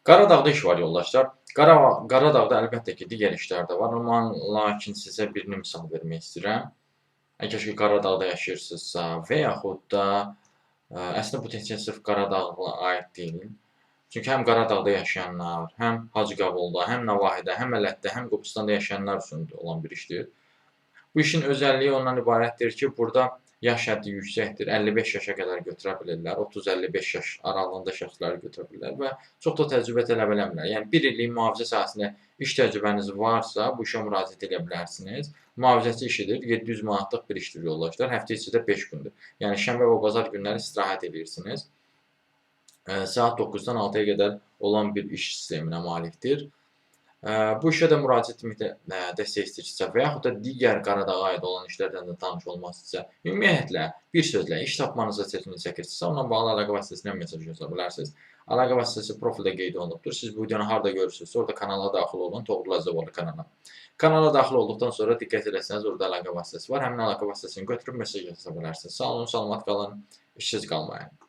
Qaradağda iş var yoldaşlar. Qaradağda əlbəttə ki, digər işlər də var, amma lakin sizə birini misal vermək istəyirəm. Əgər ki, Qaradağda yaşayırsınızsa və yaxud da əslində bu təkcə sırf Qaradağla aid deyil. Çünki həm Qaradağda yaşayanlar, həm Hacıqabulda, həm Navahidə, həm Ələtdə, həm Qobustanda yaşayanlar üçün olan bir işdir. Bu işin özəlliyi ondan ibarətdir ki, burada yaş həddi yüksəkdir. 55 yaşa qədər götürə bilirlər. 30-55 yaş aralığında şəxsləri götürə bilirlər və çox da təcrübə tələb eləmirlər. Yəni 1 illik mühafizə sahəsində iş təcrübəniz varsa, bu işə müraciət edə bilərsiniz. Mühafizəçi işidir. 700 manatlıq bir işdir yoldaşlar. Həftə içi də 5 gündür. Yəni şənbə və bazar günləri istirahət edirsiniz. Saat 9-dan 6-ya qədər olan bir iş sisteminə malikdir. Bu işə də müraciət etməkdə dəstək istəyirsinizsə və yaxud da digər Qaradağa aid olan işlərdən də tanış olmaq istəyirsinizsə, ümumiyyətlə, bir sözlə, iş tapmanızda çətinlik çəkirsinizsə, onunla bağlı əlaqə vasitəsindən mesaj yaza bilərsiniz. Əlaqə vasitəsi profildə qeyd olunubdur. Siz bu videonu harda görürsünüzsə, orada kanala daxil olun, Toğrul Əzəboğlu kanalına. Kanala daxil olduqdan sonra diqqət eləsəniz, orada əlaqə vasitəsi var. Həmin əlaqə vasitəsini götürüb mesaj yaza bilərsiniz. Sağ olun, salamat qalın, işsiz qalmayın.